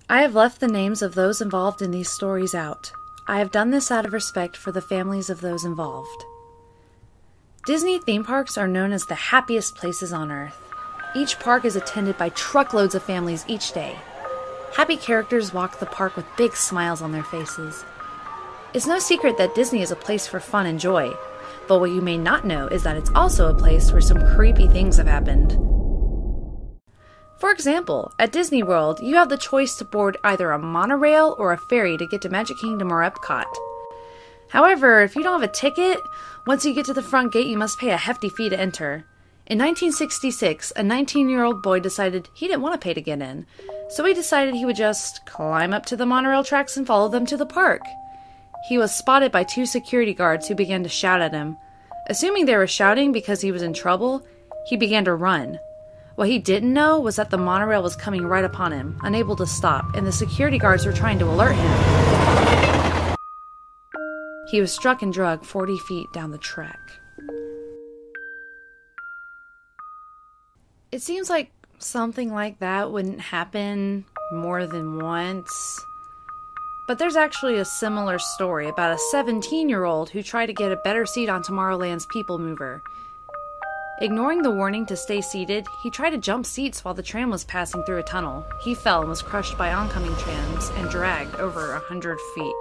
I have left the names of those involved in these stories out. I have done this out of respect for the families of those involved. Disney theme parks are known as the happiest places on Earth. Each park is attended by truckloads of families each day. Happy characters walk the park with big smiles on their faces. It's no secret that Disney is a place for fun and joy, but what you may not know is that it's also a place where some creepy things have happened. For example, at Disney World, you have the choice to board either a monorail or a ferry to get to Magic Kingdom or Epcot. However, if you don't have a ticket, once you get to the front gate, you must pay a hefty fee to enter. In 1966, a 19-year-old boy decided he didn't want to pay to get in, so he decided he would just climb up to the monorail tracks and follow them to the park. He was spotted by 2 security guards who began to shout at him. Assuming they were shouting because he was in trouble, he began to run. What he didn't know was that the monorail was coming right upon him, unable to stop, and the security guards were trying to alert him. He was struck and dragged 40 feet down the track. It seems like something like that wouldn't happen more than once. But there's actually a similar story about a 17-year-old who tried to get a better seat on Tomorrowland's People Mover. Ignoring the warning to stay seated, he tried to jump seats while the tram was passing through a tunnel. He fell and was crushed by oncoming trams and dragged over 100 feet.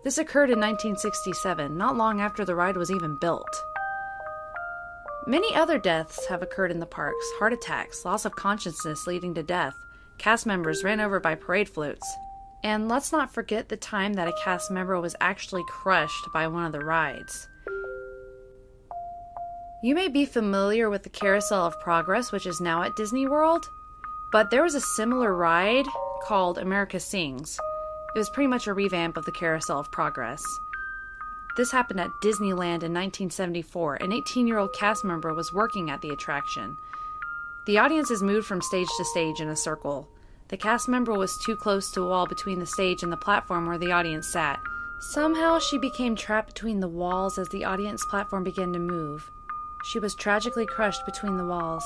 This occurred in 1967, not long after the ride was even built. Many other deaths have occurred in the parks: heart attacks, loss of consciousness leading to death, cast members ran over by parade floats. And let's not forget the time that a cast member was actually crushed by one of the rides. You may be familiar with the Carousel of Progress, which is now at Disney World, but there was a similar ride called America Sings. It was pretty much a revamp of the Carousel of Progress. This happened at Disneyland in 1974. An 18-year-old cast member was working at the attraction. The audience is moved from stage to stage in a circle. The cast member was too close to a wall between the stage and the platform where the audience sat. Somehow she became trapped between the walls as the audience platform began to move. She was tragically crushed between the walls.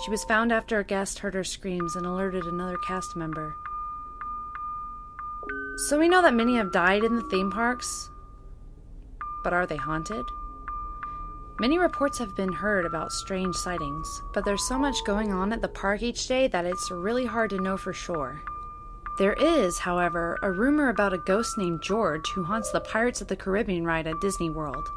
She was found after a guest heard her screams and alerted another cast member. So we know that many have died in the theme parks, but are they haunted? Many reports have been heard about strange sightings, but there's so much going on at the park each day that it's really hard to know for sure. There is, however, a rumor about a ghost named George who haunts the Pirates of the Caribbean ride at Disney World.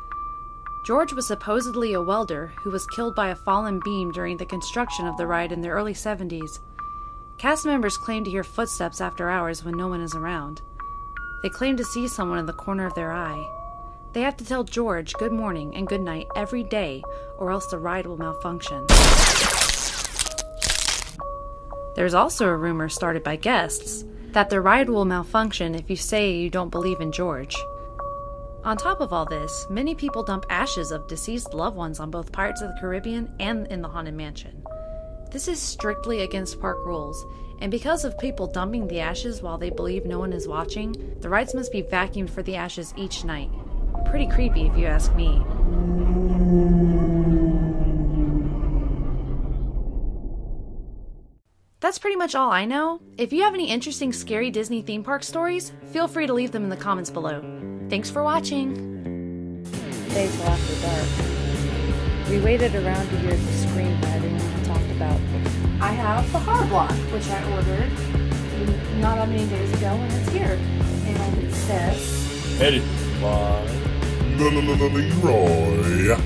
George was supposedly a welder who was killed by a fallen beam during the construction of the ride in the early 70s. Cast members claim to hear footsteps after hours when no one is around. They claim to see someone in the corner of their eye. They have to tell George good morning and good night every day, or else the ride will malfunction. There's also a rumor started by guests that the ride will malfunction if you say you don't believe in George. On top of all this, many people dump ashes of deceased loved ones on both Pirates of the Caribbean and in the Haunted Mansion. This is strictly against park rules, and because of people dumping the ashes while they believe no one is watching, the rides must be vacuumed for the ashes each night. Pretty creepy if you ask me. That's pretty much all I know. If you have any interesting scary Disney theme park stories, feel free to leave them in the comments below. Thanks for watching! Stay till after dark. We waited around to hear the scream that everyone talked about. I have the horror block, which I ordered not that many days ago, and it's here. And it says... Edited by Leroy.